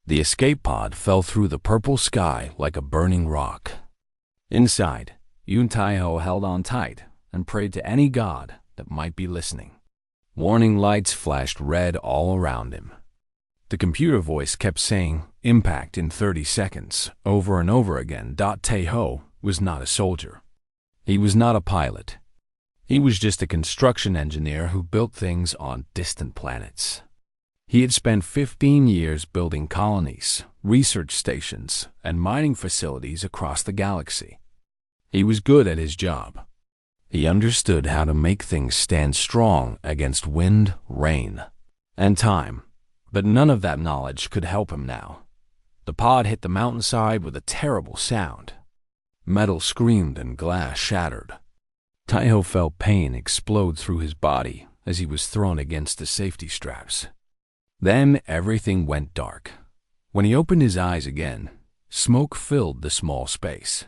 The escape pod fell through the purple sky like a burning rock. Inside, Yun Taiho held on tight and prayed to any god that might be listening. Warning lights flashed red all around him. The computer voice kept saying, "Impact in 30 seconds," over and over again. Taiho was not a soldier. He was not a pilot. He was just a construction engineer who built things on distant planets. He had spent 15 years building colonies, research stations, and mining facilities across the galaxy. He was good at his job. He understood how to make things stand strong against wind, rain, and time, but none of that knowledge could help him now. The pod hit the mountainside with a terrible sound. Metal screamed and glass shattered. Taiho felt pain explode through his body as he was thrown against the safety straps. Then everything went dark. When he opened his eyes again, smoke filled the small space.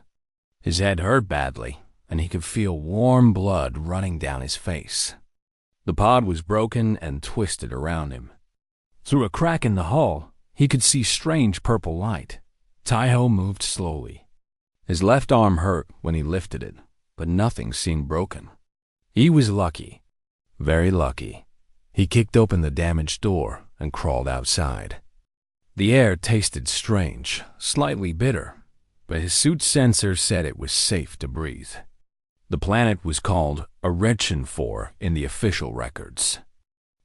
His head hurt badly, and he could feel warm blood running down his face. The pod was broken and twisted around him. Through a crack in the hull, he could see strange purple light. Taiho moved slowly. His left arm hurt when he lifted it, but nothing seemed broken. He was lucky, very lucky. He kicked open the damaged door and crawled outside. The air tasted strange, slightly bitter, but his suit's sensor said it was safe to breathe. The planet was called Narration 4 in the official records.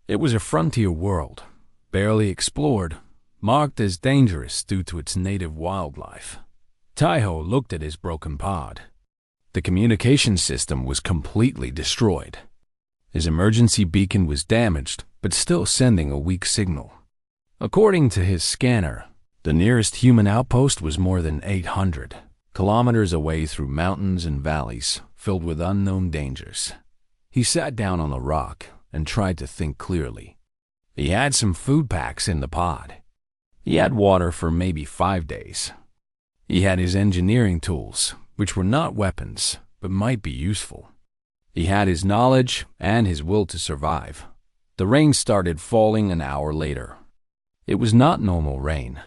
It was a frontier world, barely explored, marked as dangerous due to its native wildlife. Taiho looked at his broken pod. The communication system was completely destroyed. His emergency beacon was damaged, but still sending a weak signal. According to his scanner, the nearest human outpost was more than 800 kilometers away through mountains and valleys filled with unknown dangers. He sat down on a rock and tried to think clearly. He had some food packs in the pod. He had water for maybe 5 days. He had his engineering tools, which were not weapons, but might be useful. He had his knowledge and his will to survive. The rain started falling an hour later. It was not normal rain.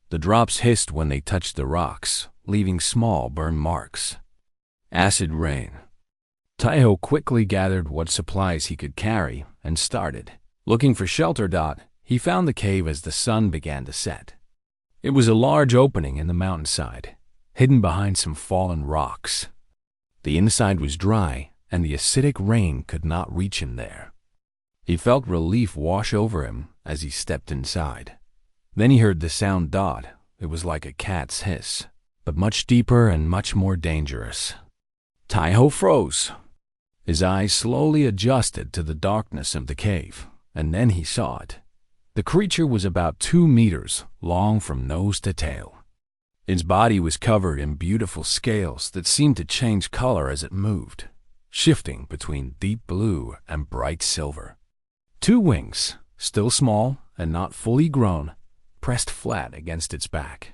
The drops hissed when they touched the rocks, leaving small burn marks. Acid rain. Taiho quickly gathered what supplies he could carry and started. Looking for shelter. He found the cave as the sun began to set. It was a large opening in the mountainside, hidden behind some fallen rocks. The inside was dry, and the acidic rain could not reach him there. He felt relief wash over him as he stepped inside. Then he heard the sound. It was like a cat's hiss, but much deeper and much more dangerous. Taiho froze. His eyes slowly adjusted to the darkness of the cave, and then he saw it. The creature was about 2 meters long from nose to tail. Its body was covered in beautiful scales that seemed to change color as it moved, shifting between deep blue and bright silver. 2 wings, still small and not fully grown, pressed flat against its back.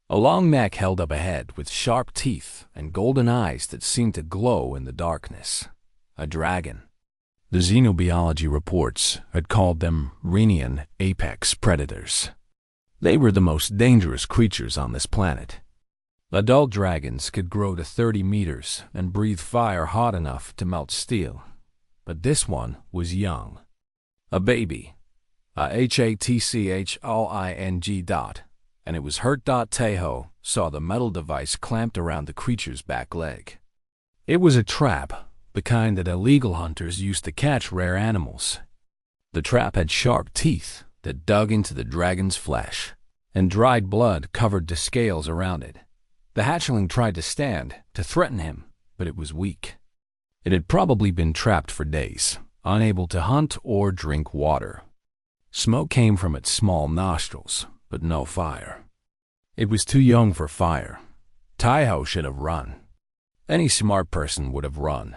A long neck held up ahead with sharp teeth and golden eyes that seemed to glow in the darkness. A dragon. The xenobiology reports had called them Rhenian apex predators. They were the most dangerous creatures on this planet. Adult dragons could grow to 30 meters and breathe fire hot enough to melt steel. But this one was young. A baby. A Hatchling. And it was hurt. Taiho saw the metal device clamped around the creature's back leg. It was a trap, the kind that illegal hunters used to catch rare animals. The trap had sharp teeth that dug into the dragon's flesh, and dried blood covered the scales around it. The hatchling tried to stand, to threaten him, but it was weak. It had probably been trapped for days, unable to hunt or drink water. Smoke came from its small nostrils, but no fire. It was too young for fire. Taiho should have run. Any smart person would have run.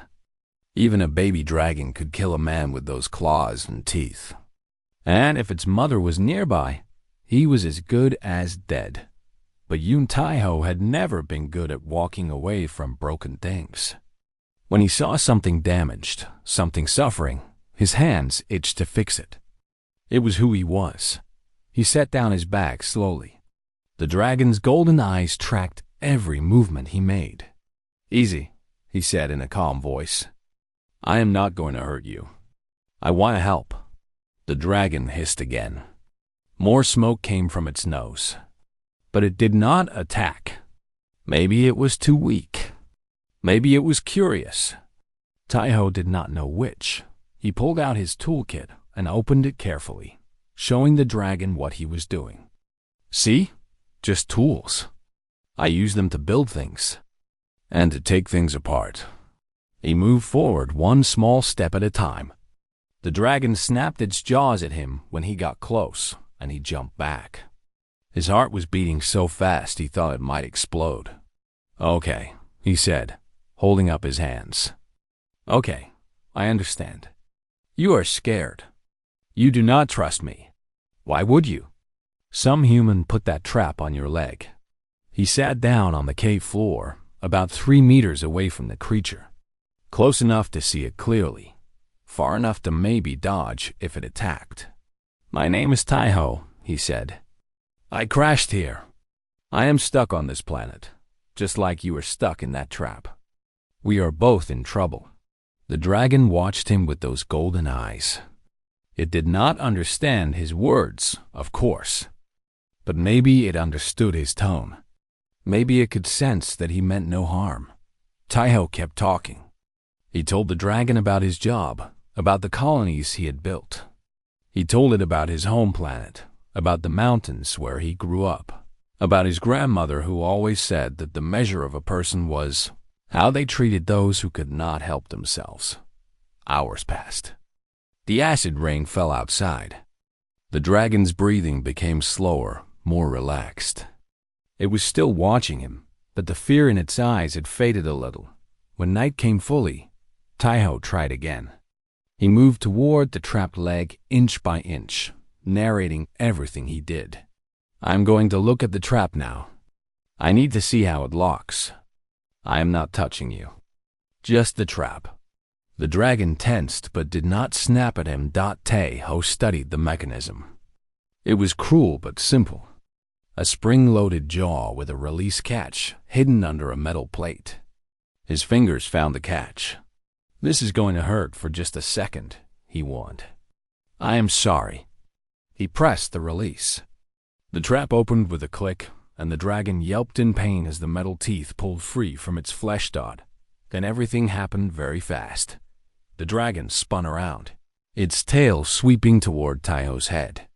Even a baby dragon could kill a man with those claws and teeth. And if its mother was nearby, he was as good as dead. But Yun Taiho had never been good at walking away from broken things. When he saw something damaged, something suffering, his hands itched to fix it. It was who he was. He set down his bag slowly. The dragon's golden eyes tracked every movement he made. "Easy," he said in a calm voice. "I am not going to hurt you. I want to help." The dragon hissed again. More smoke came from its nose. But it did not attack. Maybe it was too weak. Maybe it was curious. Taiho did not know which. He pulled out his toolkit and opened it carefully, showing the dragon what he was doing. "See? Just tools. I use them to build things and to take things apart." He moved forward one small step at a time. The dragon snapped its jaws at him when he got close, and he jumped back. His heart was beating so fast he thought it might explode. "Okay," he said, holding up his hands. "Okay, I understand. You are scared. You do not trust me. Why would you? Some human put that trap on your leg." He sat down on the cave floor, about 3 meters away from the creature, close enough to see it clearly, far enough to maybe dodge if it attacked. "My name is Taiho," he said. "I crashed here. I am stuck on this planet, just like you were stuck in that trap. We are both in trouble." The dragon watched him with those golden eyes. It did not understand his words, of course, but maybe it understood his tone. Maybe it could sense that he meant no harm. Taiho kept talking. He told the dragon about his job, about the colonies he had built. He told it about his home planet, about the mountains where he grew up, about his grandmother who always said that the measure of a person was how they treated those who could not help themselves. Hours passed. The acid rain fell outside. The dragon's breathing became slower, more relaxed. It was still watching him, but the fear in its eyes had faded a little. When night came fully, Taiho tried again. He moved toward the trapped leg inch by inch, narrating everything he did. "I'm going to look at the trap now. I need to see how it locks. I am not touching you. Just the trap." The dragon tensed but did not snap at him. Taiho studied the mechanism. It was cruel but simple. A spring-loaded jaw with a release catch hidden under a metal plate. His fingers found the catch. "This is going to hurt for just a second," he warned. "I am sorry." He pressed the release. The trap opened with a click, and the dragon yelped in pain as the metal teeth pulled free from its flesh dot. Then everything happened very fast. The dragon spun around, its tail sweeping toward Taiho's head.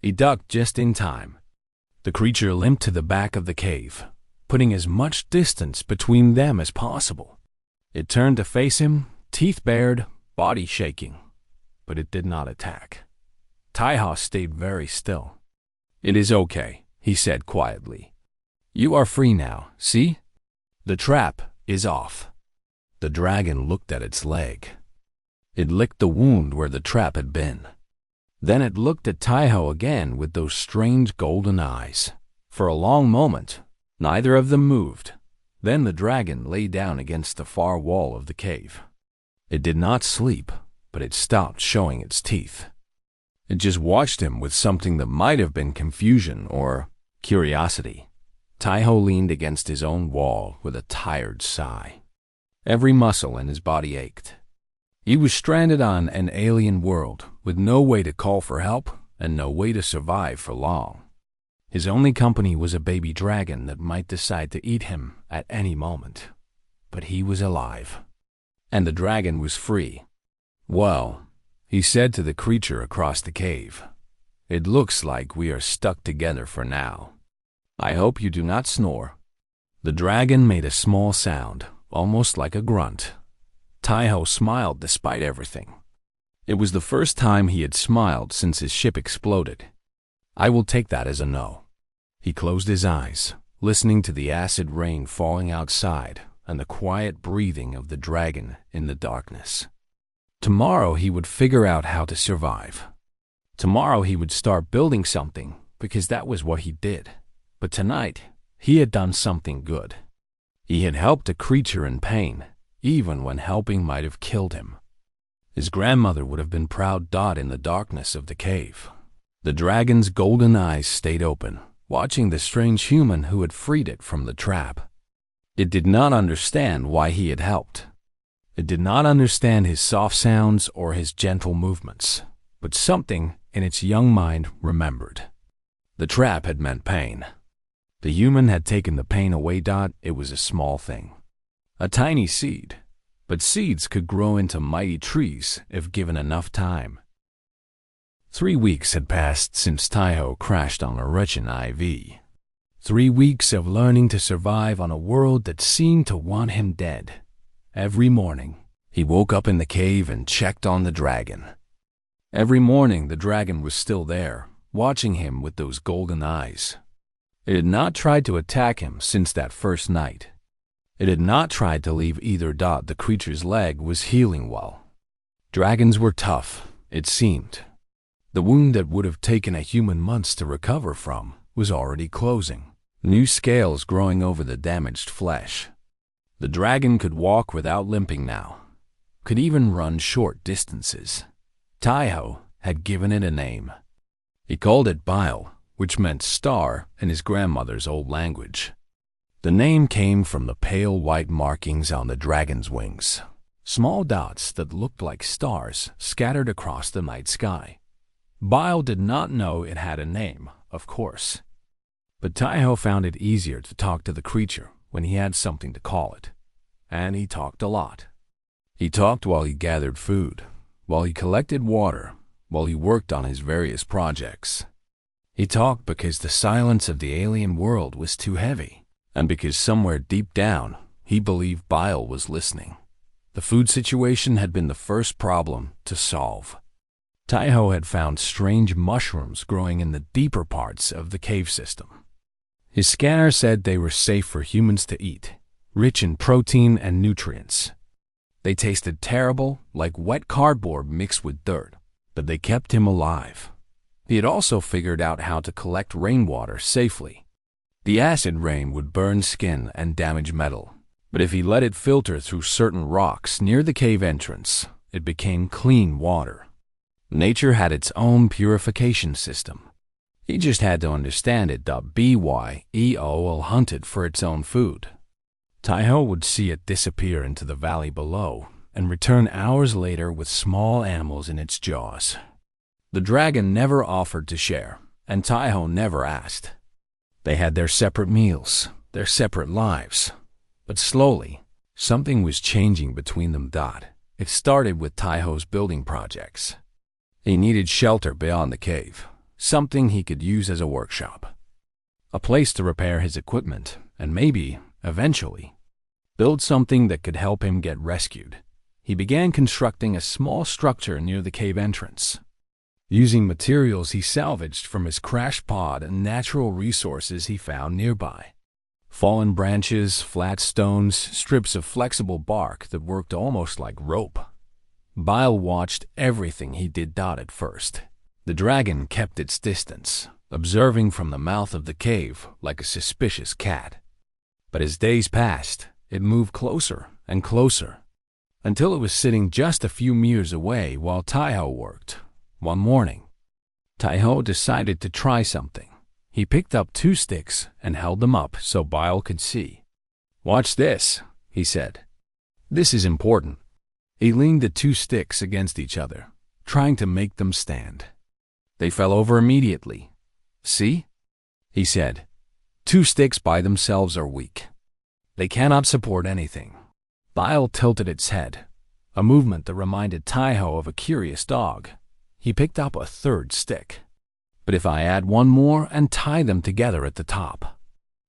He ducked just in time. The creature limped to the back of the cave, putting as much distance between them as possible. It turned to face him, teeth bared, body shaking, but it did not attack. Taiho stayed very still. "It is okay," he said quietly. "You are free now, see? The trap is off." The dragon looked at its leg. It licked the wound where the trap had been. Then it looked at Taiho again with those strange golden eyes. For a long moment, neither of them moved. Then the dragon lay down against the far wall of the cave. It did not sleep, but it stopped showing its teeth. It just watched him with something that might have been confusion or curiosity. Taiho leaned against his own wall with a tired sigh. Every muscle in his body ached. He was stranded on an alien world with no way to call for help and no way to survive for long. His only company was a baby dragon that might decide to eat him at any moment. But he was alive, and the dragon was free. "Well," he said to the creature across the cave, "it looks like we are stuck together for now. I hope you do not snore." The dragon made a small sound, almost like a grunt. Taiho smiled despite everything. It was the first time he had smiled since his ship exploded. "I will take that as a no." He closed his eyes, listening to the acid rain falling outside and the quiet breathing of the dragon in the darkness. Tomorrow he would figure out how to survive. Tomorrow he would start building something because that was what he did. But tonight, he had done something good. He had helped a creature in pain, even when helping might have killed him. His grandmother would have been proud. In the darkness of the cave, The dragon's golden eyes stayed open, watching the strange human who had freed it from the trap. It did not understand why he had helped. It did not understand his soft sounds or his gentle movements, but something in its young mind remembered. The trap had meant pain. The human had taken the pain away. It was a small thing, a tiny seed, but seeds could grow into mighty trees if given enough time. 3 weeks had passed since Taiho crashed on a wretched IV. 3 weeks of learning to survive on a world that seemed to want him dead. Every morning, he woke up in the cave and checked on the dragon. Every morning, the dragon was still there, watching him with those golden eyes. It had not tried to attack him since that first night. It had not tried to leave either. The creature's leg was healing well. Dragons were tough, it seemed. The wound that would have taken a human months to recover from was already closing, new scales growing over the damaged flesh. The dragon could walk without limping now, could even run short distances. Taiho had given it a name. He called it Bile, which meant star in his grandmother's old language. The name came from the pale white markings on the dragon's wings, small dots that looked like stars scattered across the night sky. Bile did not know it had a name, of course, but Taiho found it easier to talk to the creature when he had something to call it, and he talked a lot. He talked while he gathered food, while he collected water, while he worked on his various projects. He talked because the silence of the alien world was too heavy, and because somewhere deep down he believed Bile was listening. The food situation had been the first problem to solve. Taiho had found strange mushrooms growing in the deeper parts of the cave system. His scanner said they were safe for humans to eat, rich in protein and nutrients. They tasted terrible, like wet cardboard mixed with dirt, but they kept him alive. He had also figured out how to collect rainwater safely. The acid rain would burn skin and damage metal, but if he let it filter through certain rocks near the cave entrance, it became clean water. Nature had its own purification system. He just had to understand it. Bile hunted for its own food. Taiho would see it disappear into the valley below and return hours later with small animals in its jaws. The dragon never offered to share, and Taiho never asked. They had their separate meals, their separate lives. But slowly, something was changing between them. It started with Taiho's building projects. He needed shelter beyond the cave, something he could use as a workshop, a place to repair his equipment, and maybe, eventually, build something that could help him get rescued. He began constructing a small structure near the cave entrance, using materials he salvaged from his crash pod and natural resources he found nearby. Fallen branches, flat stones, strips of flexible bark that worked almost like rope. Bile watched everything he did. At first, the dragon kept its distance, observing from the mouth of the cave like a suspicious cat. But as days passed, it moved closer and closer, until it was sitting just a few meters away while Taiho worked. One morning, Taiho decided to try something. He picked up 2 sticks and held them up so Bile could see. "Watch this," he said. "This is important." He leaned the 2 sticks against each other, trying to make them stand. They fell over immediately. "See?" he said. "2 sticks by themselves are weak. They cannot support anything." Bile tilted its head, a movement that reminded Taiho of a curious dog. He picked up a 3rd stick. "But if I add 1 more and tie them together at the top."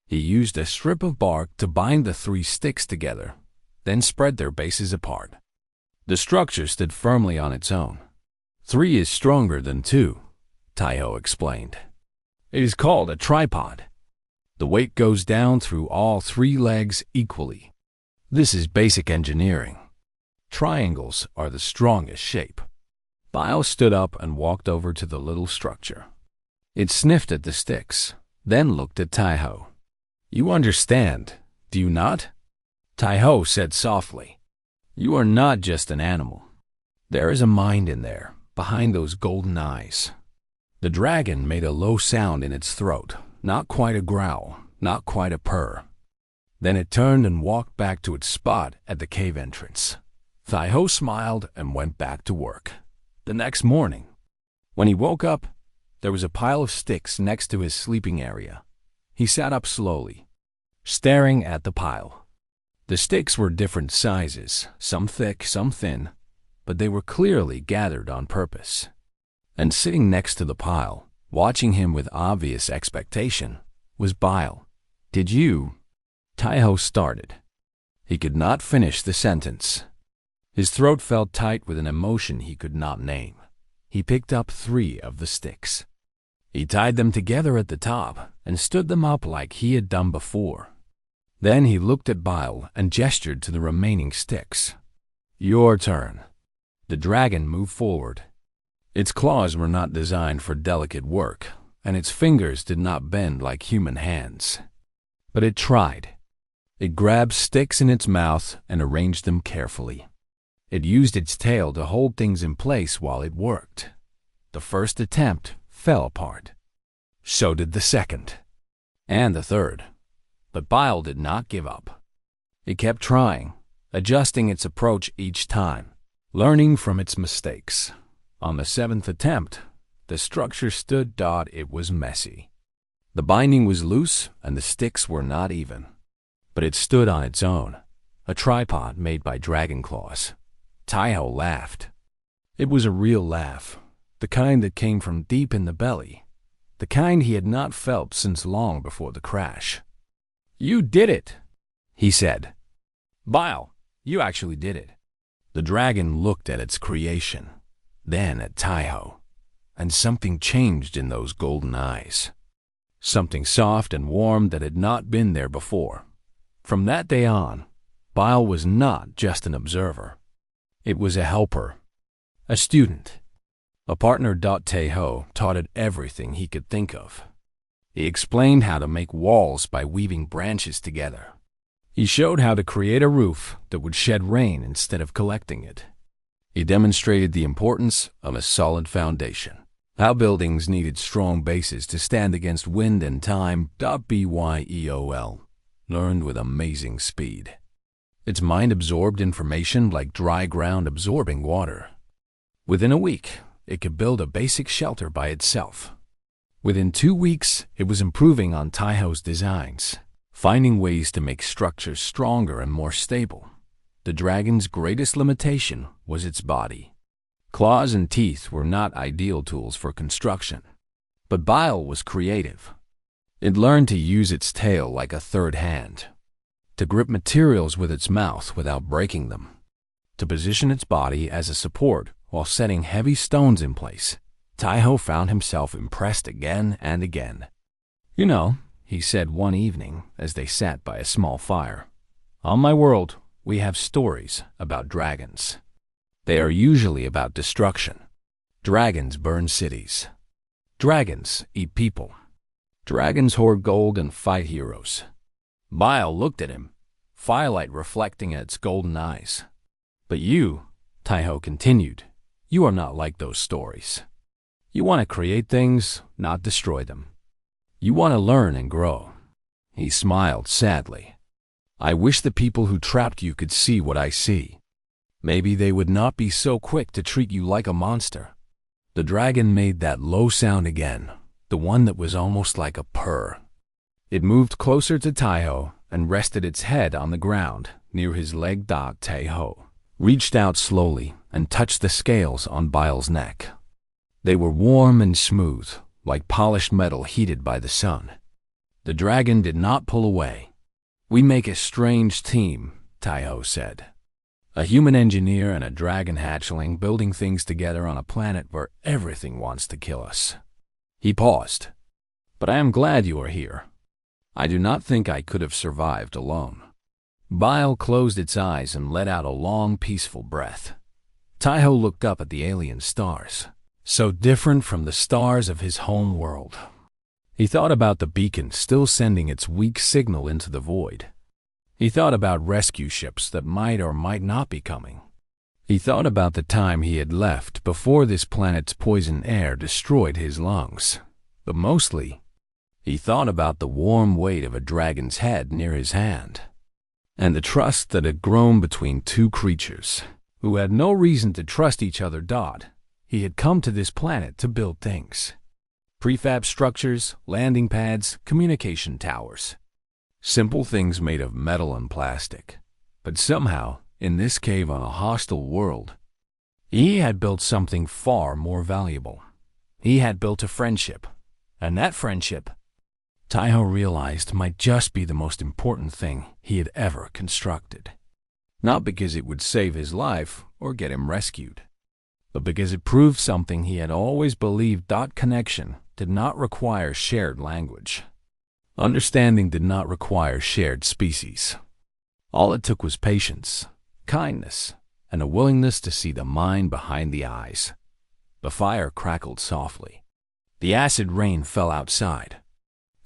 He used a strip of bark to bind the 3 sticks together, then spread their bases apart. The structure stood firmly on its own. 3 is stronger than 2, Taiho explained. "It is called a tripod. The weight goes down through all 3 legs equally. This is basic engineering. Triangles are the strongest shape." Bile stood up and walked over to the little structure. It sniffed at the sticks, then looked at Taiho. "You understand, do you not?" Taiho said softly. "You are not just an animal. There is a mind in there, behind those golden eyes." The dragon made a low sound in its throat, not quite a growl, not quite a purr. Then it turned and walked back to its spot at the cave entrance. Taiho smiled and went back to work. The next morning, when he woke up, there was a pile of sticks next to his sleeping area. He sat up slowly, staring at the pile. The sticks were different sizes, some thick, some thin, but they were clearly gathered on purpose. And sitting next to the pile, watching him with obvious expectation, was Bile. "Did you?" Taiho started. He could not finish the sentence. His throat felt tight with an emotion he could not name. He picked up 3 of the sticks. He tied them together at the top and stood them up like he had done before. Then he looked at Bile and gestured to the remaining sticks. "Your turn." The dragon moved forward. Its claws were not designed for delicate work, and its fingers did not bend like human hands. But it tried. It grabbed sticks in its mouth and arranged them carefully. It used its tail to hold things in place while it worked. The first attempt fell apart. So did the second. And the third. But Bile did not give up. It kept trying, adjusting its approach each time, learning from its mistakes. On the 7th attempt, the structure stood. It was messy. The binding was loose and the sticks were not even. But it stood on its own, a tripod made by dragon claws. Taiho laughed. It was a real laugh, the kind that came from deep in the belly, the kind he had not felt since long before the crash. "You did it," he said. "Bile, you actually did it." The dragon looked at its creation, then at Taiho, and something changed in those golden eyes. Something soft and warm that had not been there before. From that day on, Bile was not just an observer. It was a helper, a student, a partner. Taiho taught it everything he could think of. He explained how to make walls by weaving branches together. He showed how to create a roof that would shed rain instead of collecting it. He demonstrated the importance of a solid foundation, how buildings needed strong bases to stand against wind and time. Byle learned with amazing speed. Its mind absorbed information like dry ground absorbing water. Within a week, it could build a basic shelter by itself. Within 2 weeks, it was improving on Taiho's designs, finding ways to make structures stronger and more stable. The dragon's greatest limitation was its body. Claws and teeth were not ideal tools for construction. But Bile was creative. It learned to use its tail like a third hand, to grip materials with its mouth without breaking them, to position its body as a support while setting heavy stones in place. Taiho found himself impressed again and again. "You know," he said one evening as they sat by a small fire, "on my world, we have stories about dragons. They are usually about destruction. Dragons burn cities. Dragons eat people. Dragons hoard gold and fight heroes." Bile looked at him, firelight reflecting at its golden eyes. "But you," Taiho continued, "you are not like those stories. You want to create things, not destroy them. You want to learn and grow." He smiled sadly. "I wish the people who trapped you could see what I see. Maybe they would not be so quick to treat you like a monster." The dragon made that low sound again, the one that was almost like a purr. It moved closer to Taiho and rested its head on the ground near his leg. Taiho reached out slowly and touched the scales on Bile's neck. They were warm and smooth, like polished metal heated by the sun. The dragon did not pull away. "We make a strange team," Taiho said. "A human engineer and a dragon hatchling building things together on a planet where everything wants to kill us." He paused. "But I am glad you are here. I do not think I could have survived alone." Bile closed its eyes and let out a long, peaceful breath. Taiho looked up at the alien stars, so different from the stars of his home world. He thought about the beacon still sending its weak signal into the void. He thought about rescue ships that might or might not be coming. He thought about the time he had left before this planet's poison air destroyed his lungs. But mostly, he thought about the warm weight of a dragon's head near his hand, and the trust that had grown between two creatures who had no reason to trust each other. He had come to this planet to build things. Prefab structures, landing pads, communication towers. Simple things made of metal and plastic. But somehow, in this cave on a hostile world, he had built something far more valuable. He had built a friendship. And that friendship, Taiho realized, might just be the most important thing he had ever constructed. Not because it would save his life or get him rescued, but because it proved something he had always believed: connection did not require shared language. Understanding did not require shared species. All it took was patience, kindness, and a willingness to see the mind behind the eyes. The fire crackled softly. The acid rain fell outside,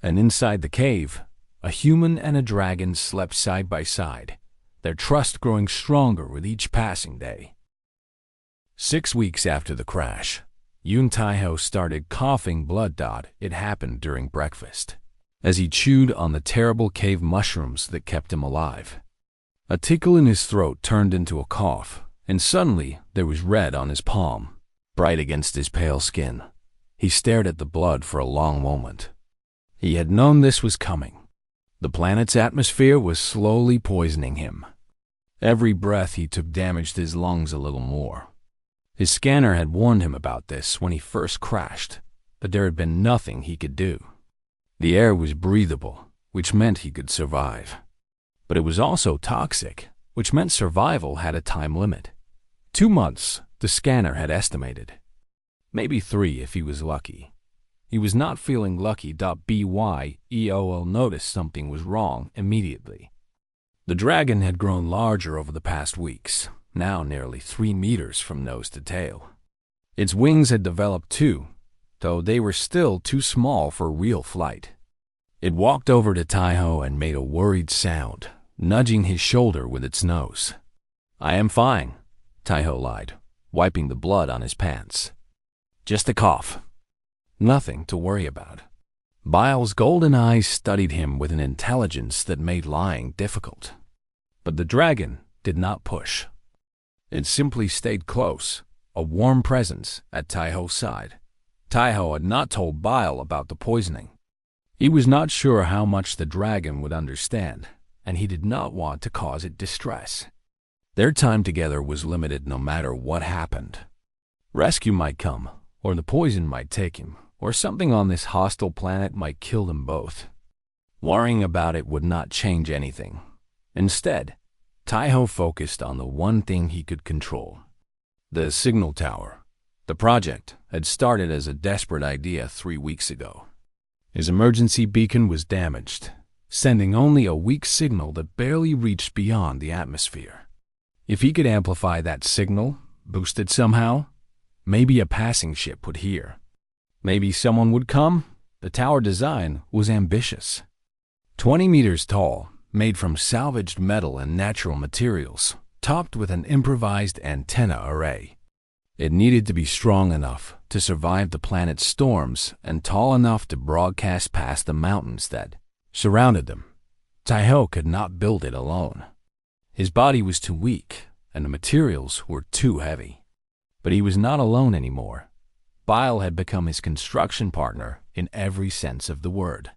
and inside the cave, a human and a dragon slept side by side, their trust growing stronger with each passing day. 6 weeks after the crash, Yun Taiho started coughing blood. It happened during breakfast, as he chewed on the terrible cave mushrooms that kept him alive. A tickle in his throat turned into a cough, and suddenly there was red on his palm, bright against his pale skin. He stared at the blood for a long moment. He had known this was coming. The planet's atmosphere was slowly poisoning him. Every breath he took damaged his lungs a little more. His scanner had warned him about this when he first crashed, but there had been nothing he could do. The air was breathable, which meant he could survive. But it was also toxic, which meant survival had a time limit. 2 months, the scanner had estimated. Maybe 3 if he was lucky. He was not feeling lucky. BYEOL noticed something was wrong immediately. The dragon had grown larger over the past weeks, now nearly 3 meters from nose to tail. Its wings had developed too, though they were still too small for real flight. It walked over to Taiho and made a worried sound, nudging his shoulder with its nose. "I am fine," Taiho lied, wiping the blood on his pants. "Just a cough. Nothing to worry about." Bile's golden eyes studied him with an intelligence that made lying difficult. But the dragon did not push. It simply stayed close, a warm presence at Taiho's side. Taiho had not told Bile about the poisoning. He was not sure how much the dragon would understand, and he did not want to cause it distress. Their time together was limited no matter what happened. Rescue might come, or the poison might take him, or something on this hostile planet might kill them both. Worrying about it would not change anything. Instead, Taiho focused on the one thing he could control: the signal tower. The project had started as a desperate idea 3 weeks ago. His emergency beacon was damaged, sending only a weak signal that barely reached beyond the atmosphere. If he could amplify that signal, boost it somehow, maybe a passing ship would hear. Maybe someone would come. The tower design was ambitious. 20 meters tall, made from salvaged metal and natural materials, topped with an improvised antenna array. It needed to be strong enough to survive the planet's storms and tall enough to broadcast past the mountains that surrounded them. Taiho could not build it alone. His body was too weak, and the materials were too heavy. But he was not alone anymore. Bile had become his construction partner in every sense of the word.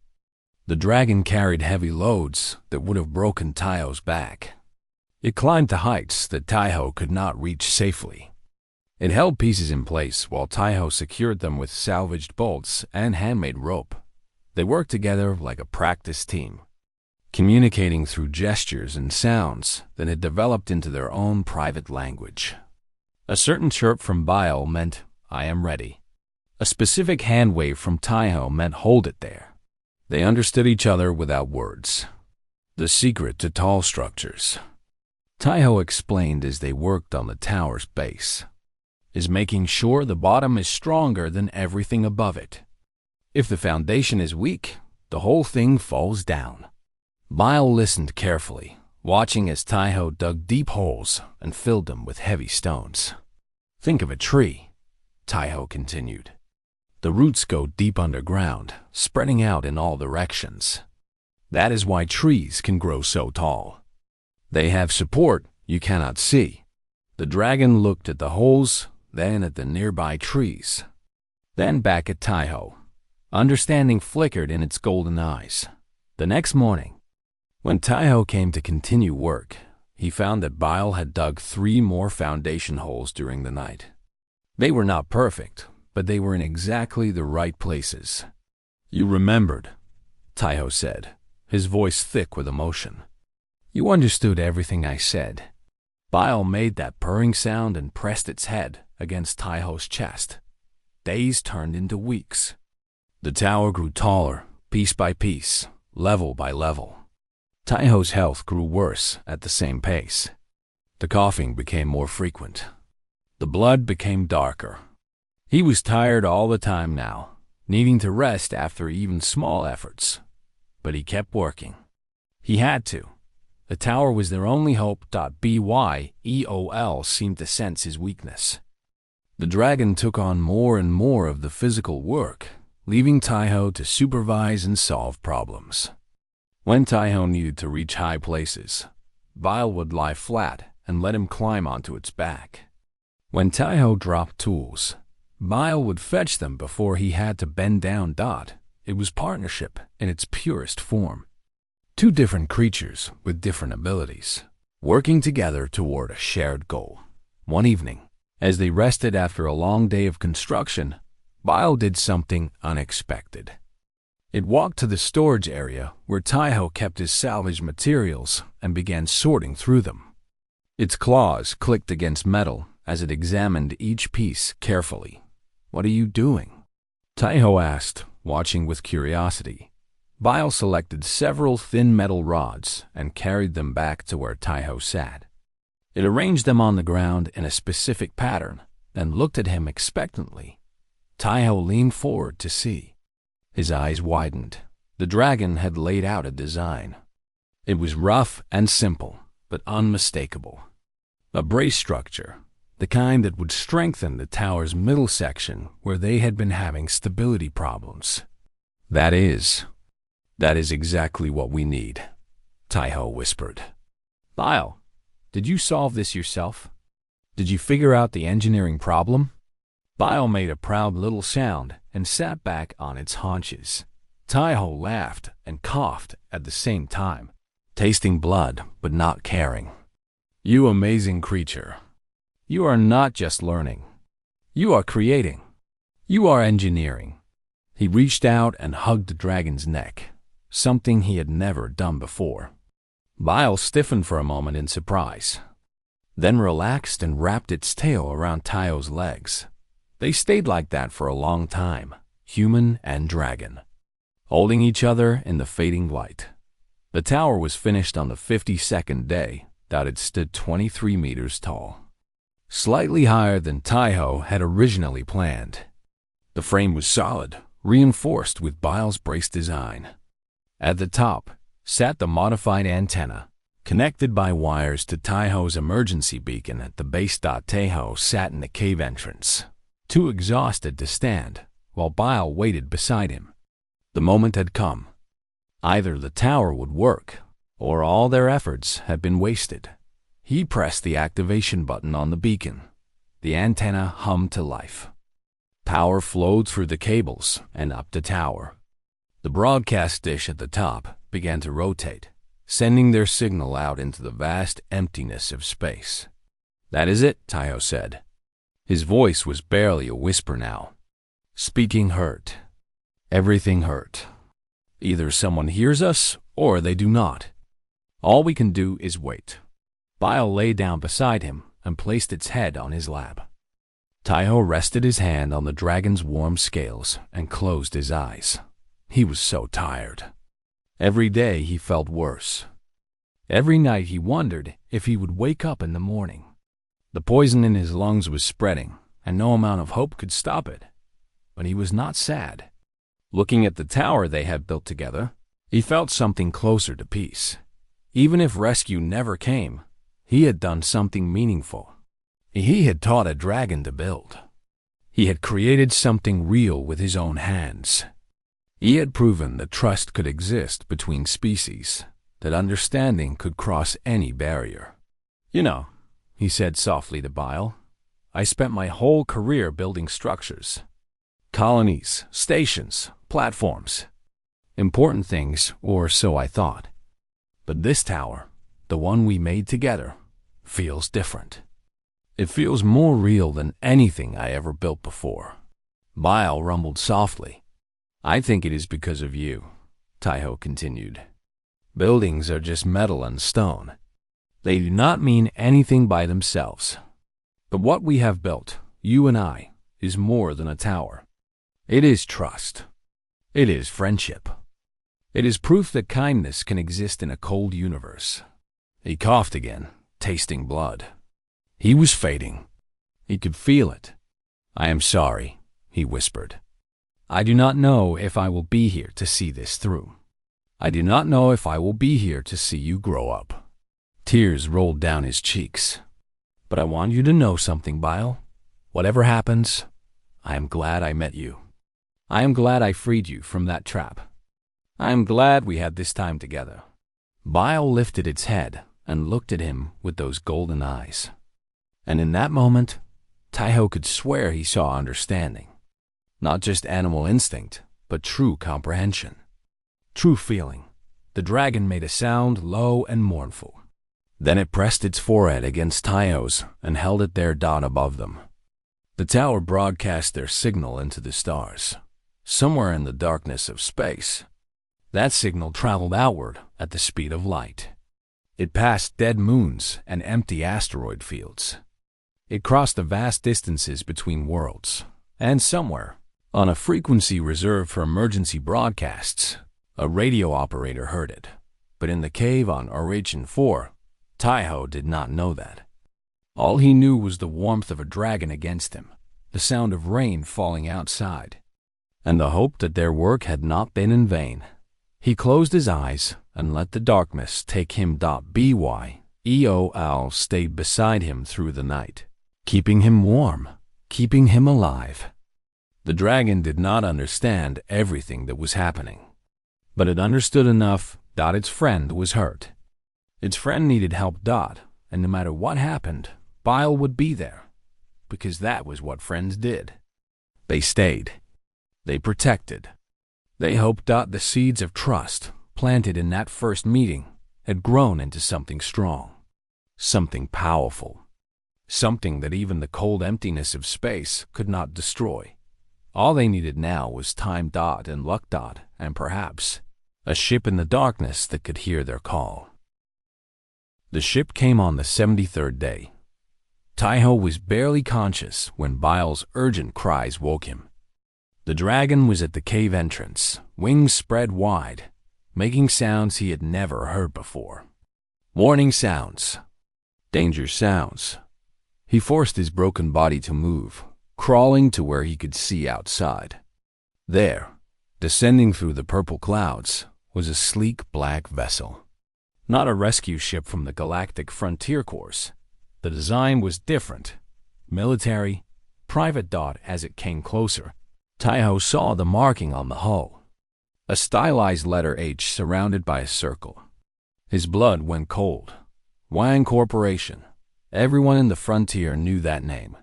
The dragon carried heavy loads that would have broken Taiho's back. It climbed to heights that Taiho could not reach safely. It held pieces in place while Taiho secured them with salvaged bolts and handmade rope. They worked together like a practice team, communicating through gestures and sounds that had developed into their own private language. A certain chirp from Bile meant, "I am ready." A specific hand wave from Taiho meant, "Hold it there." They understood each other without words. The secret to tall structures, Taiho explained as they worked on the tower's base, is making sure the bottom is stronger than everything above it. If the foundation is weak, the whole thing falls down. Bile listened carefully, watching as Taiho dug deep holes and filled them with heavy stones. "Think of a tree," Taiho continued. "The roots go deep underground, spreading out in all directions. That is why trees can grow so tall. They have support you cannot see." The dragon looked at the holes, then at the nearby trees, then back at Taiho. Understanding flickered in its golden eyes. The next morning, when Taiho came to continue work, he found that Bile had dug 3 more foundation holes during the night. They were not perfect, but they were in exactly the right places. "You remembered," Taiho said, his voice thick with emotion. "You understood everything I said." Bile made that purring sound and pressed its head against Taiho's chest. Days turned into weeks. The tower grew taller, piece by piece, level by level. Taiho's health grew worse at the same pace. The coughing became more frequent. The blood became darker. He was tired all the time now, needing to rest after even small efforts. But he kept working. He had to. The tower was their only hope. Byel seemed to sense his weakness. The dragon took on more and more of the physical work, leaving Taiho to supervise and solve problems. When Taiho needed to reach high places, Bile would lie flat and let him climb onto its back. When Taiho dropped tools, Bile would fetch them before he had to bend down. It was partnership in its purest form. 2 different creatures with different abilities, working together toward a shared goal. One evening, as they rested after a long day of construction, Bile did something unexpected. It walked to the storage area where Taiho kept his salvaged materials and began sorting through them. Its claws clicked against metal as it examined each piece carefully. "What are you doing?" Taiho asked, watching with curiosity. Bile selected several thin metal rods and carried them back to where Taiho sat. It arranged them on the ground in a specific pattern, then looked at him expectantly. Taiho leaned forward to see. His eyes widened. The dragon had laid out a design. It was rough and simple, but unmistakable. A brace structure, the kind that would strengthen the tower's middle section where they had been having stability problems. That is exactly what we need," Taiho whispered. "Bile, did you solve this yourself? Did you figure out the engineering problem?" Bile made a proud little sound and sat back on its haunches. Taiho laughed and coughed at the same time, tasting blood but not caring. "You amazing creature. You are not just learning. You are creating. You are engineering." He reached out and hugged the dragon's neck, something he had never done before. Bile stiffened for a moment in surprise, then relaxed and wrapped its tail around Taiho's legs. They stayed like that for a long time, human and dragon, holding each other in the fading light. The tower was finished on the 52nd day. It stood 23 meters tall, slightly higher than Taiho had originally planned. The frame was solid, reinforced with Bile's brace design. At the top sat the modified antenna, connected by wires to Taiho's emergency beacon at the base. Taiho sat in the cave entrance, too exhausted to stand, while Bile waited beside him. The moment had come. Either the tower would work, or all their efforts had been wasted. He pressed the activation button on the beacon. The antenna hummed to life. Power flowed through the cables and up the tower. The broadcast dish at the top began to rotate, sending their signal out into the vast emptiness of space. "That is it," Taiho said. His voice was barely a whisper now. Speaking hurt. Everything hurt. Either someone hears us, or they do not. All we can do is wait. Bile lay down beside him and placed its head on his lap. Taiho rested his hand on the dragon's warm scales and closed his eyes. He was so tired. Every day he felt worse. Every night he wondered if he would wake up in the morning. The poison in his lungs was spreading, and no amount of hope could stop it. But he was not sad. Looking at the tower they had built together, he felt something closer to peace. Even if rescue never came, he had done something meaningful. He had taught a dragon to build. He had created something real with his own hands. He had proven that trust could exist between species, that understanding could cross any barrier. "You know," he said softly to Bile, "I spent my whole career building structures. Colonies, stations, platforms. Important things, or so I thought. But this tower, the one we made together, feels different. It feels more real than anything I ever built before." Bile rumbled softly. "I think it is because of you," Taiho continued. "Buildings are just metal and stone. They do not mean anything by themselves. But what we have built, you and I, is more than a tower. It is trust. It is friendship. It is proof that kindness can exist in a cold universe." He coughed again, tasting blood. He was fading. He could feel it. "I am sorry," he whispered. "I do not know if I will be here to see this through. I do not know if I will be here to see you grow up." Tears rolled down his cheeks. "But I want you to know something, Bile. Whatever happens, I am glad I met you. I am glad I freed you from that trap. I am glad we had this time together." Bile lifted its head and looked at him with those golden eyes. And in that moment, Taiho could swear he saw understanding. Not just animal instinct, but true comprehension. True feeling. The dragon made a sound low and mournful. Then it pressed its forehead against Taiho's and held it there above them. The tower broadcast their signal into the stars, somewhere in the darkness of space. That signal traveled outward at the speed of light. It passed dead moons and empty asteroid fields. It crossed the vast distances between worlds, and somewhere, on a frequency reserved for emergency broadcasts, a radio operator heard it. But in the cave on Narration 4, Taiho did not know that. All he knew was the warmth of a dragon against him, the sound of rain falling outside, and the hope that their work had not been in vain. He closed his eyes and let the darkness take him. Byeo stayed beside him through the night, keeping him warm, keeping him alive. The dragon did not understand everything that was happening, but it understood enough that its friend was hurt. Its friend needed help, and no matter what happened, Bile would be there, because that was what friends did. They stayed. They protected. They hoped the seeds of trust planted in that first meeting had grown into something strong, something powerful, something that even the cold emptiness of space could not destroy. All they needed now was time and luck and perhaps a ship in the darkness that could hear their call. The ship came on the 73rd day. Taiho was barely conscious when Bile's urgent cries woke him. The dragon was at the cave entrance, wings spread wide, making sounds he had never heard before. Warning sounds. Danger sounds. He forced his broken body to move, crawling to where he could see outside. There, descending through the purple clouds, was a sleek black vessel. Not a rescue ship from the Galactic Frontier Course. The design was different. Military, private. As it came closer, Taiho saw the marking on the hull. A stylized letter H surrounded by a circle. His blood went cold. Wang Corporation. Everyone in the frontier knew that name.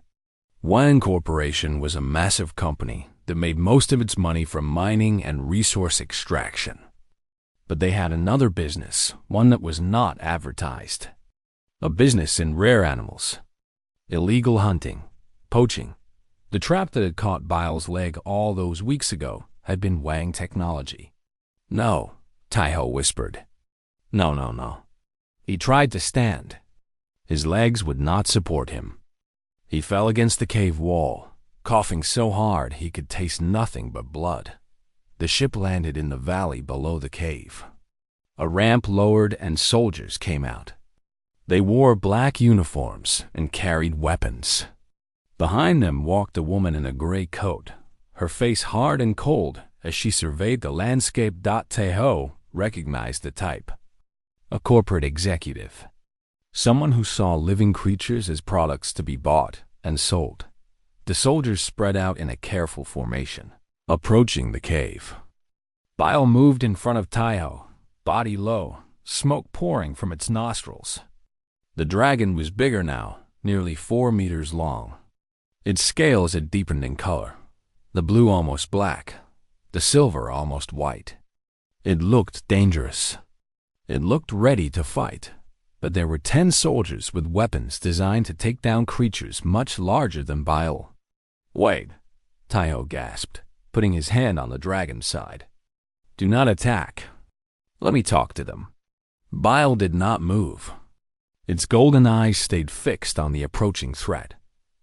Wang Corporation was a massive company that made most of its money from mining and resource extraction. But they had another business, one that was not advertised. A business in rare animals. Illegal hunting, poaching. The trap that had caught Bile's leg all those weeks ago had been Wang technology. "No," Taiho whispered. No. He tried to stand. His legs would not support him. He fell against the cave wall, coughing so hard he could taste nothing but blood. The ship landed in the valley below the cave. A ramp lowered and soldiers came out. They wore black uniforms and carried weapons. Behind them walked a woman in a gray coat, her face hard and cold as she surveyed the landscape. Taiho recognized the type. a corporate executive, someone who saw living creatures as products to be bought and sold. The soldiers spread out in a careful formation, approaching the cave. Bile moved in front of Taiho, body low, smoke pouring from its nostrils. The dragon was bigger now, nearly 4 meters long. Its scales had deepened in color, the blue almost black, the silver almost white. It looked dangerous. It looked ready to fight, but there were 10 soldiers with weapons designed to take down creatures much larger than Bile. "Wait," Taiho gasped, putting his hand on the dragon's side. "Do not attack. Let me talk to them." Bile did not move. Its golden eyes stayed fixed on the approaching threat.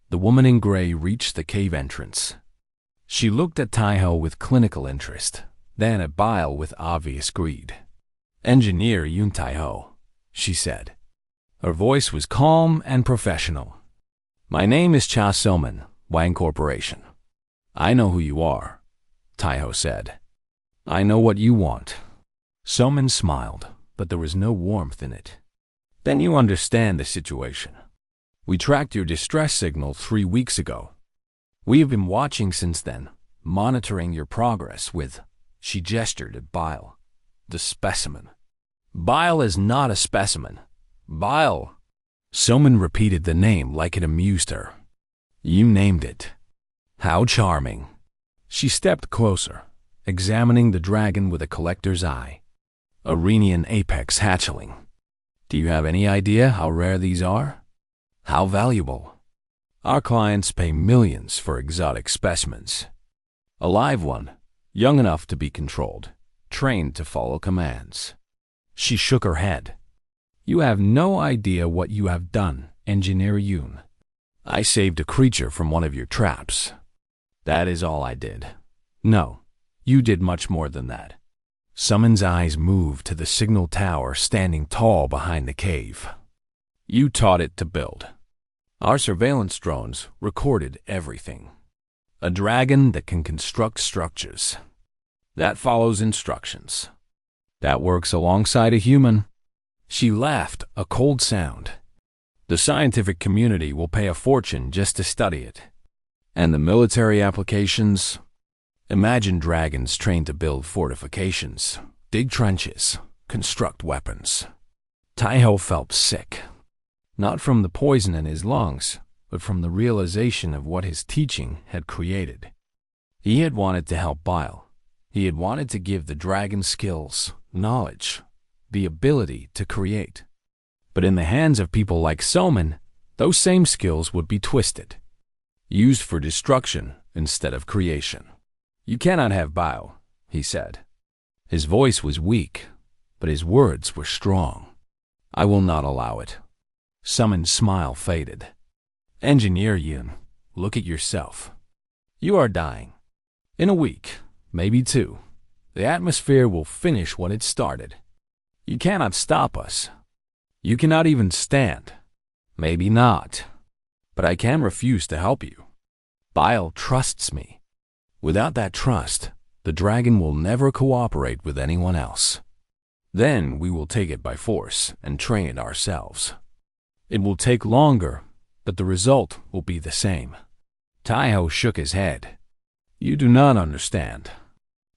The woman in gray reached the cave entrance. She looked at Taiho with clinical interest, then at Bile with obvious greed. "Engineer Yun Taiho," she said. Her voice was calm and professional. "My name is Cha Soman, Wang Corporation." "I know who you are," Taiho said. "I know what you want." Soman smiled, but there was no warmth in it. "Then you understand the situation. We tracked your distress signal 3 weeks ago. We have been watching since then, monitoring your progress with," she gestured at Bile, "the specimen." "Bile is not a specimen. Bile." Soman repeated the name like it amused her. "You named it. How charming." She stepped closer, examining the dragon with a collector's eye. "Arenian apex hatchling. Do you have any idea how rare these are? How valuable? Our clients pay millions for exotic specimens. A live one, young enough to be controlled, trained to follow commands." She shook her head. "You have no idea what you have done, Engineer Yoon. I saved a creature from one of your traps. That is all I did. No, you did much more than that." Soman's eyes moved to the signal tower standing tall behind the cave. "You taught it to build. Our surveillance drones recorded everything. A dragon that can construct structures. That follows instructions. That works alongside a human." She laughed, a cold sound. "The scientific community will pay a fortune just to study it. And the military applications? Imagine dragons trained to build fortifications, dig trenches, construct weapons." Taiho felt sick. Not from the poison in his lungs, but from the realization of what his teaching had created. He had wanted to help Bile. He had wanted to give the dragon skills, knowledge, the ability to create. But in the hands of people like Soman, those same skills would be twisted, used for destruction instead of creation. "You cannot have Bile," he said. His voice was weak, but his words were strong. "I will not allow it." Soman's smile faded. "Engineer Yun, look at yourself. You are dying. In a week, maybe 2, the atmosphere will finish what it started. You cannot stop us. You cannot even stand. Maybe not. But I can refuse to help you. Bile trusts me. Without that trust, the dragon will never cooperate with anyone else. Then we will take it by force and train it ourselves. It will take longer, but the result will be the same." Taiho shook his head. "You do not understand.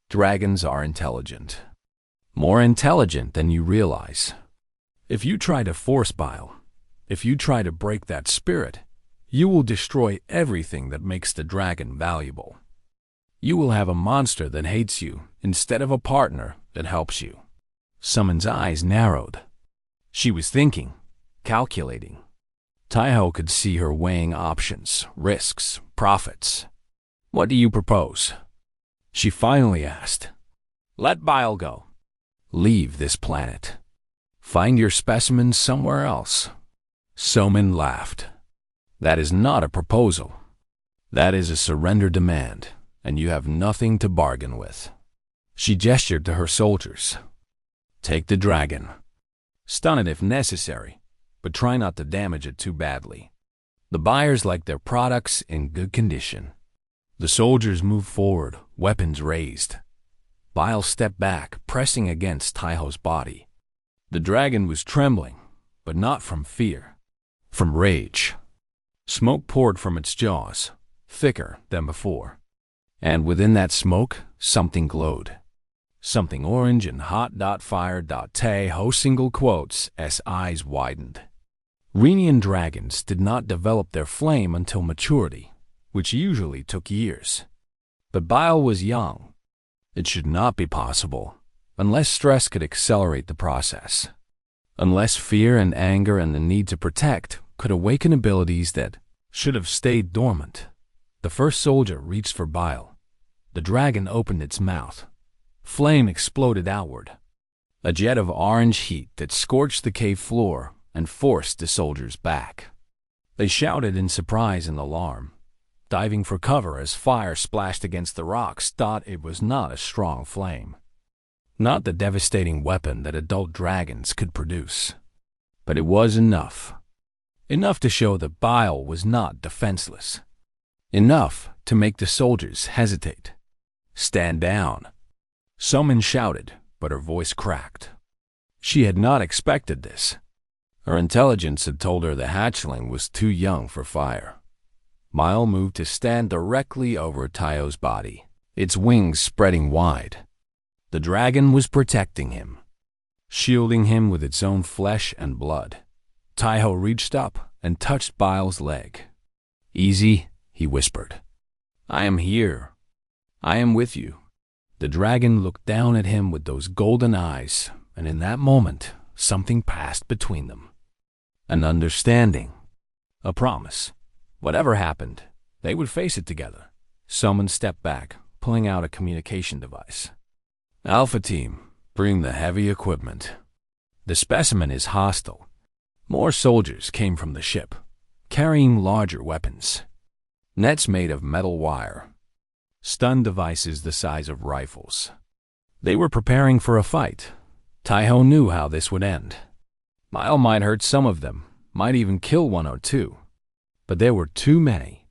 Dragons are intelligent. More intelligent than you realize. If you try to force Bile, if you try to break that spirit, you will destroy everything that makes the dragon valuable. You will have a monster that hates you instead of a partner that helps you." Soman's eyes narrowed. She was thinking, calculating. Taiho could see her weighing options, risks, profits. "What do you propose?" She finally asked. "Let Bile go. Leave this planet. Find your specimens somewhere else." Soman laughed. "That is not a proposal. That is a surrender demand, and you have nothing to bargain with." She gestured to her soldiers. "Take the dragon. Stun it if necessary, but try not to damage it too badly. The buyers like their products in good condition." The soldiers moved forward, weapons raised. Bile stepped back, pressing against Taiho's body. The dragon was trembling, but not from fear, from rage. Smoke poured from its jaws, thicker than before. And within that smoke, something glowed. Something orange and hot. Fire. Taeho single quotes as eyes widened. Renian dragons did not develop their flame until maturity, which usually took years. But Bile was young. It should not be possible, unless stress could accelerate the process. Unless fear and anger and the need to protect could awaken abilities that should have stayed dormant. The first soldier reached for Bile. The dragon opened its mouth. Flame exploded outward. A jet of orange heat that scorched the cave floor and forced the soldiers back. They shouted in surprise and alarm, diving for cover as fire splashed against the rocks. It was not a strong flame. Not the devastating weapon that adult dragons could produce. But it was enough. Enough to show that Bile was not defenseless. Enough to make the soldiers hesitate. Stand down. Someone shouted, but her voice cracked. She had not expected this. Her intelligence had told her the hatchling was too young for fire. Bile moved to stand directly over Taeho's body, its wings spreading wide. The dragon was protecting him, shielding him with its own flesh and blood. Taeho reached up and touched Bile's leg. "Easy," he whispered. "I am here. I am with you." The dragon looked down at him with those golden eyes, and in that moment, something passed between them. An understanding. A promise. Whatever happened, they would face it together. Someone stepped back, pulling out a communication device. "Alpha Team, bring the heavy equipment. The specimen is hostile." More soldiers came from the ship, carrying larger weapons. Nets made of metal wire. Stun devices the size of rifles. They were preparing for a fight. Taeho knew how this would end. Bile might hurt some of them, might even kill one or two. But there were too many.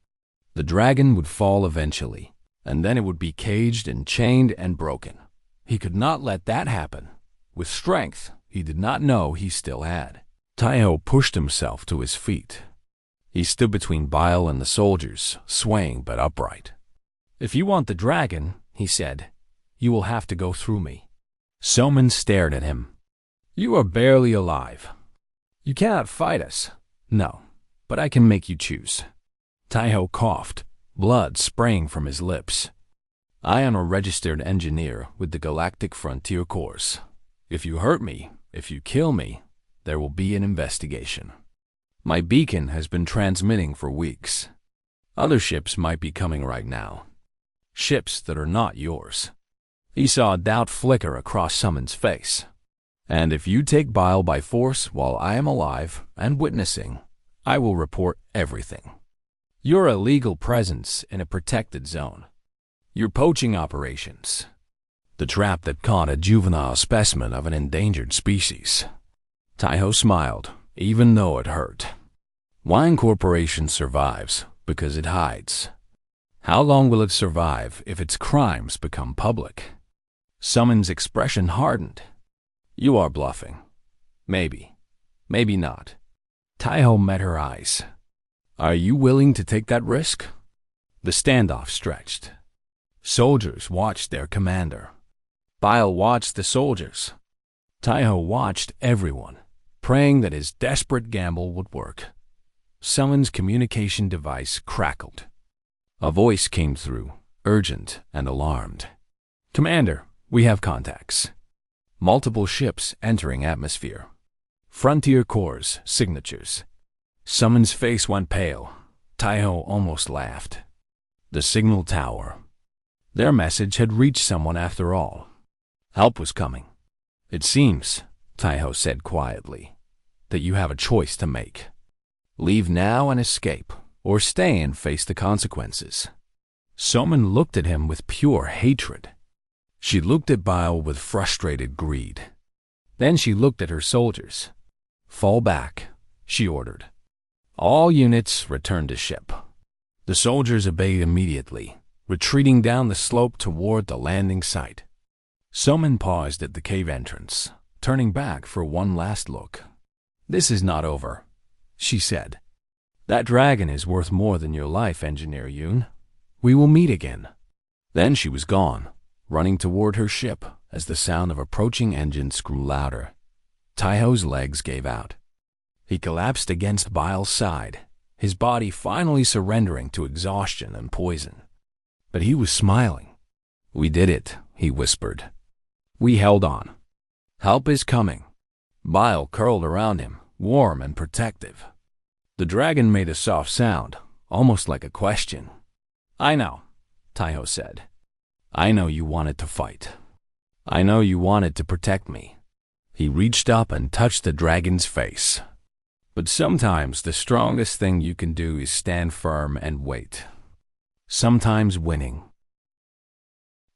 The dragon would fall eventually, and then it would be caged and chained and broken. He could not let that happen. With strength he did not know he still had. Taeho pushed himself to his feet. He stood between Bile and the soldiers, swaying but upright. "If you want the dragon," he said, "you will have to go through me." Soman stared at him. "You are barely alive. You cannot fight us." "No, but I can make you choose." Taeho coughed, blood spraying from his lips. "I am a registered engineer with the Galactic Frontier Corps. If you hurt me, if you kill me, there will be an investigation. My beacon has been transmitting for weeks. Other ships might be coming right now. Ships that are not yours." He saw a doubt flicker across Summon's face. "And if you take Bile by force while I am alive and witnessing, I will report everything. Your illegal presence in a protected zone. Your poaching operations. The trap that caught a juvenile specimen of an endangered species." Taeho smiled, even though it hurt. Wine Corporation survives because it hides. How long will it survive if its crimes become public? Summon's expression hardened. "You are bluffing. Maybe. Maybe not." Taeho met her eyes. "Are you willing to take that risk?" The standoff stretched. Soldiers watched their commander. Bile watched the soldiers. Taeho watched everyone, praying that his desperate gamble would work. Summon's communication device crackled. A voice came through, urgent and alarmed. "Commander, we have contacts. Multiple ships entering atmosphere. Frontier Corps signatures." Summon's face went pale. Taeho almost laughed. The signal tower. Their message had reached someone after all. Help was coming. "It seems," Taeho said quietly, "that you have a choice to make. Leave now and escape, or stay and face the consequences." Soman looked at him with pure hatred. She looked at Bile with frustrated greed. Then she looked at her soldiers. "Fall back," she ordered. "All units return to ship." The soldiers obeyed immediately, retreating down the slope toward the landing site. Soman paused at the cave entrance, turning back for one last look. "This is not over," she said. "That dragon is worth more than your life, Engineer Yoon. We will meet again." Then she was gone, running toward her ship as the sound of approaching engines grew louder. Taiho's legs gave out. He collapsed against Bile's side, his body finally surrendering to exhaustion and poison. But he was smiling. "We did it," he whispered. "We held on. Help is coming." Bile curled around him, warm and protective. The dragon made a soft sound, almost like a question. "I know," Taiho said. "I know you wanted to fight. I know you wanted to protect me." He reached up and touched the dragon's face. "But sometimes the strongest thing you can do is stand firm and wait. Sometimes winning."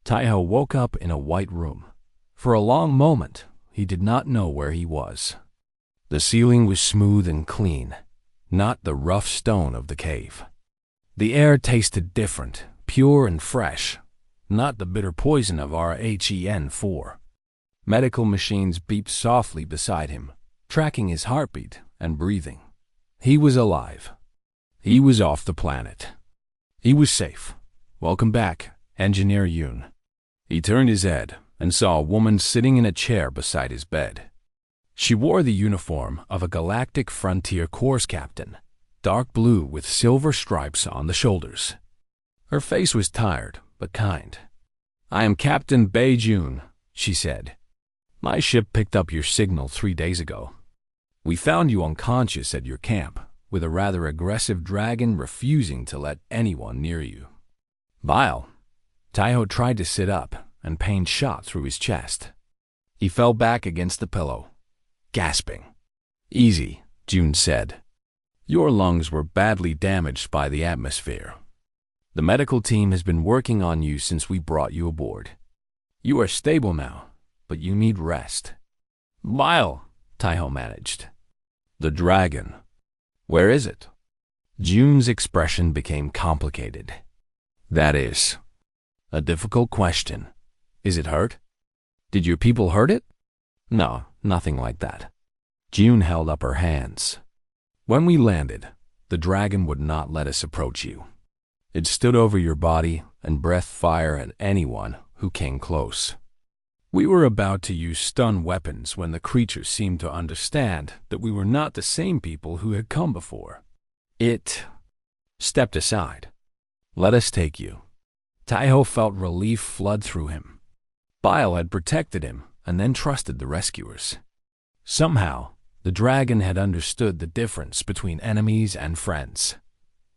Taiho woke up in a white room. For a long moment, he did not know where he was. The ceiling was smooth and clean, not the rough stone of the cave. The air tasted different, pure and fresh, not the bitter poison of our HEN4. Medical machines beeped softly beside him, tracking his heartbeat and breathing. He was alive. He was off the planet. He was safe. "Welcome back, Engineer Yoon." He turned his head and saw a woman sitting in a chair beside his bed. She wore the uniform of a Galactic Frontier Corps captain, dark blue with silver stripes on the shoulders. Her face was tired but kind. "I am Captain Bei Jun," she said. "My ship picked up your signal 3 days ago. We found you unconscious at your camp, with a rather aggressive dragon refusing to let anyone near you." "Bile." Taiho tried to sit up, and pain shot through his chest. He fell back against the pillow, gasping. "Easy," June said. "Your lungs were badly damaged by the atmosphere. The medical team has been working on you since we brought you aboard. You are stable now, but you need rest." "Bile," Taiho managed. "The dragon. Where is it?" June's expression became complicated. "That is a difficult question. Is it hurt? Did your people hurt it?" "No, nothing like that." June held up her hands. "When we landed, the dragon would not let us approach you. It stood over your body and breathed fire at anyone who came close. We were about to use stun weapons when the creature seemed to understand that we were not the same people who had come before. It stepped aside. Let us take you." Taiho felt relief flood through him. Bile had protected him and then trusted the rescuers. Somehow, the dragon had understood the difference between enemies and friends.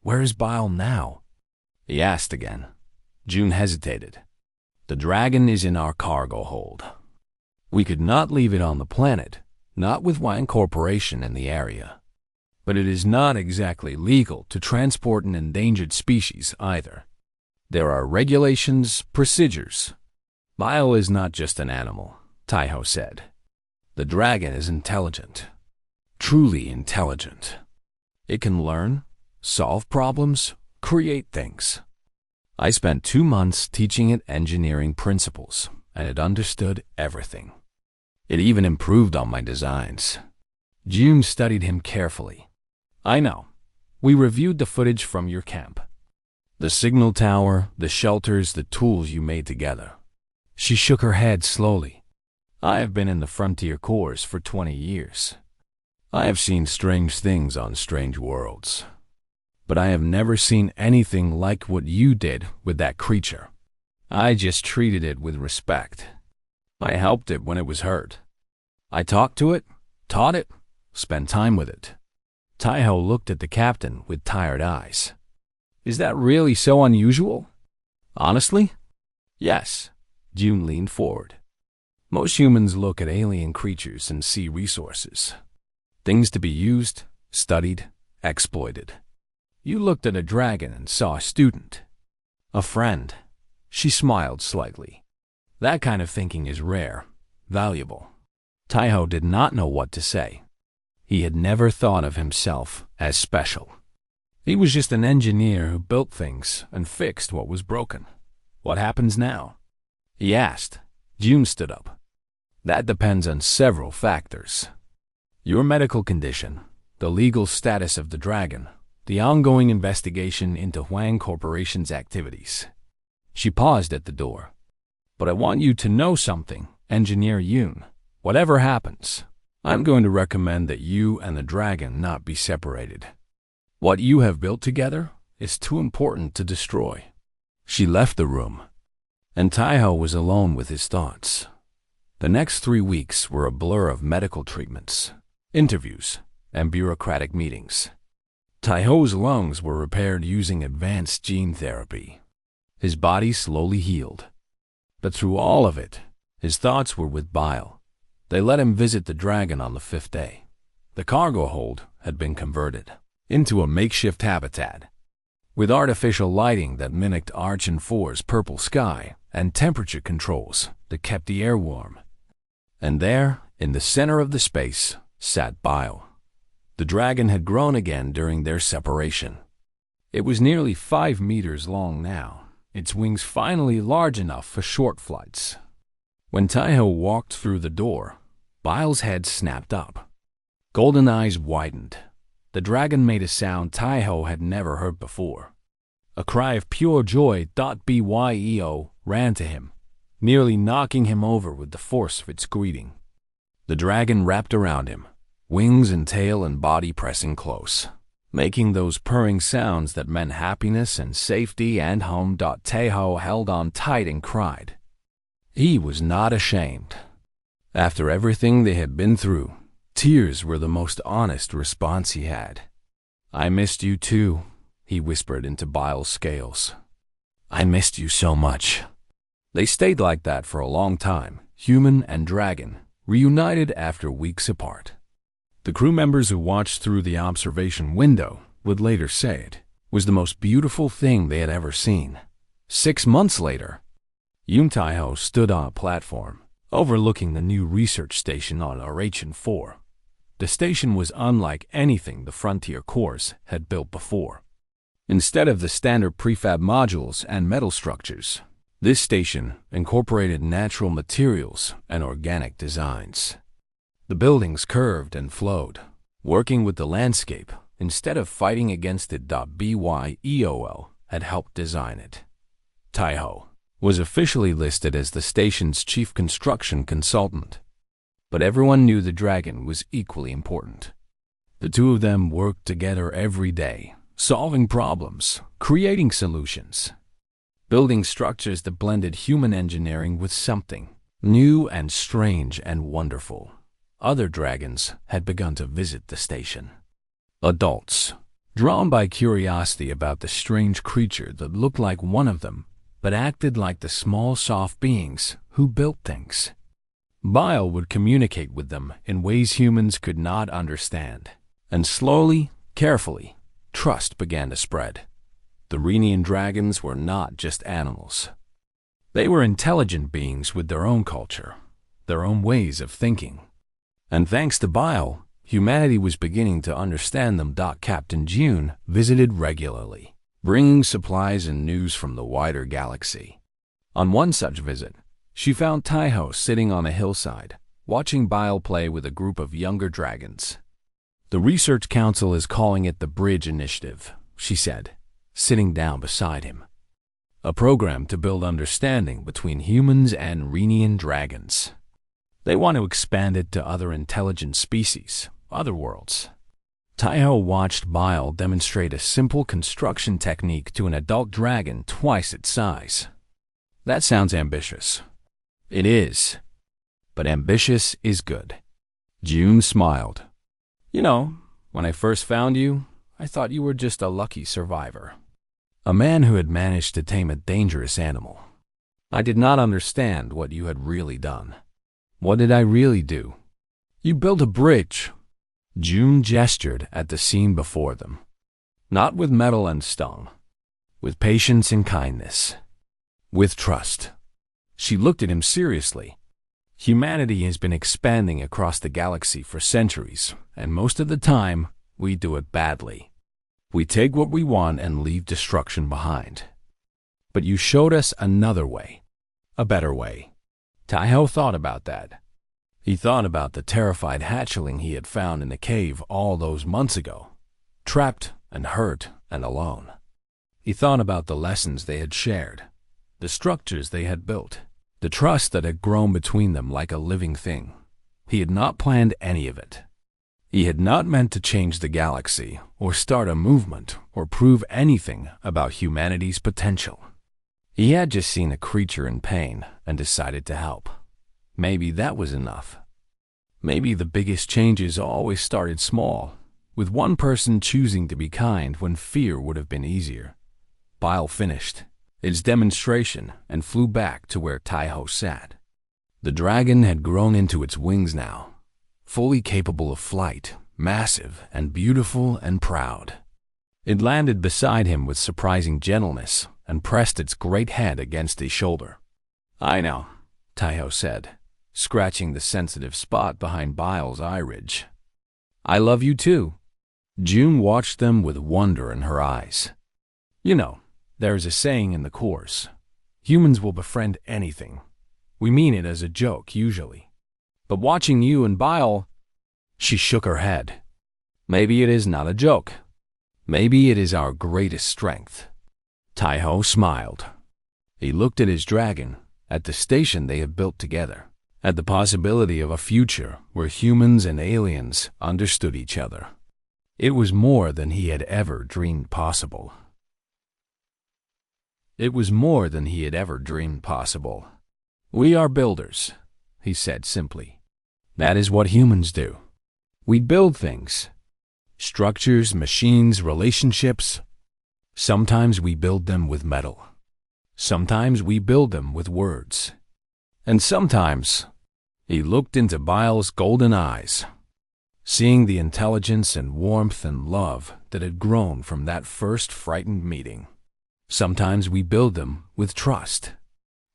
"Where is Bile now?" he asked again. June hesitated. "The dragon is in our cargo hold. We could not leave it on the planet, not with Wang Corporation in the area. But it is not exactly legal to transport an endangered species either. There are regulations, procedures. Bile is not just an animal," Taiho said. "The dragon is intelligent. Truly intelligent. It can learn, solve problems, create things. I spent 2 months teaching it engineering principles, and it understood everything. It even improved on my designs." June studied him carefully. "I know. We reviewed the footage from your camp. The signal tower, the shelters, the tools you made together." She shook her head slowly. "I have been in the Frontier Corps for 20 years. I have seen strange things on strange worlds. But I have never seen anything like what you did with that creature. I just treated it with respect. I helped it when it was hurt. I talked to it, taught it, spent time with it." Taiho looked at the captain with tired eyes. "Is that really so unusual?" "Honestly? Yes." June leaned forward. "Most humans look at alien creatures and see resources. Things to be used, studied, exploited. You looked at a dragon and saw a student. A friend." She smiled slightly. "That kind of thinking is rare, valuable." Taiho did not know what to say. He had never thought of himself as special. He was just an engineer who built things and fixed what was broken. "What happens now?" he asked. June stood up. That depends on several factors. Your medical condition, the legal status of the dragon, the ongoing investigation into Huang Corporation's activities. She paused at the door. But I want you to know something, Engineer Yoon. Whatever happens, I'm going to recommend that you and the dragon not be separated. What you have built together is too important to destroy. She left the room, and Taiho was alone with his thoughts. The next 3 weeks were a blur of medical treatments, interviews, and bureaucratic meetings. Taiho's lungs were repaired using advanced gene therapy. His body slowly healed. But through all of it, his thoughts were with Bile. They let him visit the dragon on the 5th day. The cargo hold had been converted into a makeshift habitat, with artificial lighting that mimicked Archon 4's purple sky and temperature controls that kept the air warm. And there, in the center of the space, sat Bile. The dragon had grown again during their separation. It was nearly 5 meters long now, its wings finally large enough for short flights. When Taiho walked through the door, Bile's head snapped up. Golden eyes widened. The dragon made a sound Taiho had never heard before. A cry of pure joy. Byo ran to him, nearly knocking him over with the force of its greeting. The dragon wrapped around him, wings and tail and body pressing close, making those purring sounds that meant happiness and safety and home. Taiho held on tight and cried. He was not ashamed. After everything they had been through, tears were the most honest response he had. I missed you too, he whispered into Bile's scales. I missed you so much. They stayed like that for a long time, human and dragon, reunited after weeks apart. The crew members who watched through the observation window would later say it was the most beautiful thing they had ever seen. 6 months later, Yoon Taiho stood on a platform, overlooking the new research station on Narration 4. The station was unlike anything the Frontier Corps had built before. Instead of the standard prefab modules and metal structures, this station incorporated natural materials and organic designs. The buildings curved and flowed, working with the landscape instead of fighting against it. Byo had helped design it. Taiho was officially listed as the station's chief construction consultant, but everyone knew the dragon was equally important. The two of them worked together every day, solving problems, creating solutions, building structures that blended human engineering with something new and strange and wonderful. Other dragons had begun to visit the station. Adults, drawn by curiosity about the strange creature that looked like one of them, but acted like the small, soft beings who built things. Bile would communicate with them in ways humans could not understand. And slowly, carefully, trust began to spread. The Renian dragons were not just animals. They were intelligent beings with their own culture, their own ways of thinking. And thanks to Bile, humanity was beginning to understand them. Captain June visited regularly, bringing supplies and news from the wider galaxy. On one such visit, she found Taiho sitting on a hillside, watching Bile play with a group of younger dragons. The Research Council is calling it the Bridge Initiative, she said, sitting down beside him. A program to build understanding between humans and Renian dragons. They want to expand it to other intelligent species, other worlds. Taiho watched Bile demonstrate a simple construction technique to an adult dragon twice its size. That sounds ambitious. It is. But ambitious is good. June smiled. You know, when I first found you, I thought you were just a lucky survivor. A man who had managed to tame a dangerous animal. I did not understand what you had really done. What did I really do? You built a bridge. June gestured at the scene before them. Not with metal and stone. With patience and kindness. With trust. She looked at him seriously. Humanity has been expanding across the galaxy for centuries, and most of the time, we do it badly. We take what we want and leave destruction behind. But you showed us another way. A better way. Taiho thought about that. He thought about the terrified hatchling he had found in the cave all those months ago, trapped and hurt and alone. He thought about the lessons they had shared, the structures they had built, the trust that had grown between them like a living thing. He had not planned any of it. He had not meant to change the galaxy or start a movement or prove anything about humanity's potential. He had just seen a creature in pain and decided to help. Maybe that was enough. Maybe the biggest changes always started small, with one person choosing to be kind when fear would have been easier. Bile finished its demonstration and flew back to where Taiho sat. The dragon had grown into its wings now, fully capable of flight, massive and beautiful and proud. It landed beside him with surprising gentleness and pressed its great head against his shoulder. "I know," Taiho said, scratching the sensitive spot behind Bile's eye ridge. "I love you too." June watched them with wonder in her eyes. "You know, there's a saying in the course, humans will befriend anything. We mean it as a joke, usually. But watching you and Bile..." She shook her head. "Maybe it is not a joke. Maybe it is our greatest strength." Taiho smiled. He looked at his dragon, at the station they had built together, at the possibility of a future where humans and aliens understood each other. It was more than he had ever dreamed possible. It was more than he had ever dreamed possible. "We are builders," he said simply. "That is what humans do. We build things. Structures, machines, relationships. Sometimes we build them with metal. Sometimes we build them with words. And sometimes..." He looked into Bile's golden eyes, seeing the intelligence and warmth and love that had grown from that first frightened meeting. "Sometimes we build them with trust."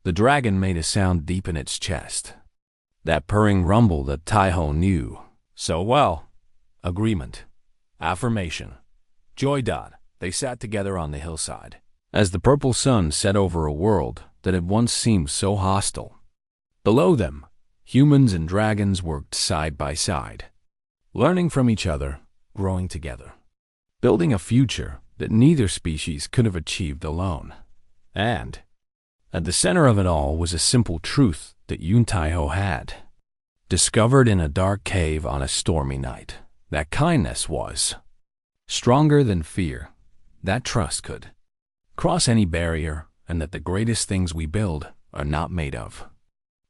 The dragon made a sound deep in its chest, that purring rumble that Taiho knew so well. Agreement, affirmation, joy. They sat together on the hillside, as the purple sun set over a world that had once seemed so hostile. Below them, humans and dragons worked side by side, learning from each other, growing together, building a future that neither species could have achieved alone. And at the center of it all was a simple truth that Yun Taiho had, discovered in a dark cave on a stormy night, that kindness was stronger than fear, that trust could cross any barrier, and that the greatest things we build are not made of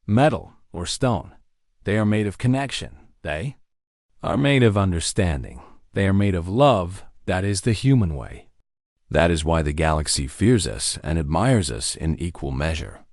metal or stone. They are made of connection. They are made of understanding. They are made of love. That is the human way. That is why the galaxy fears us and admires us in equal measure.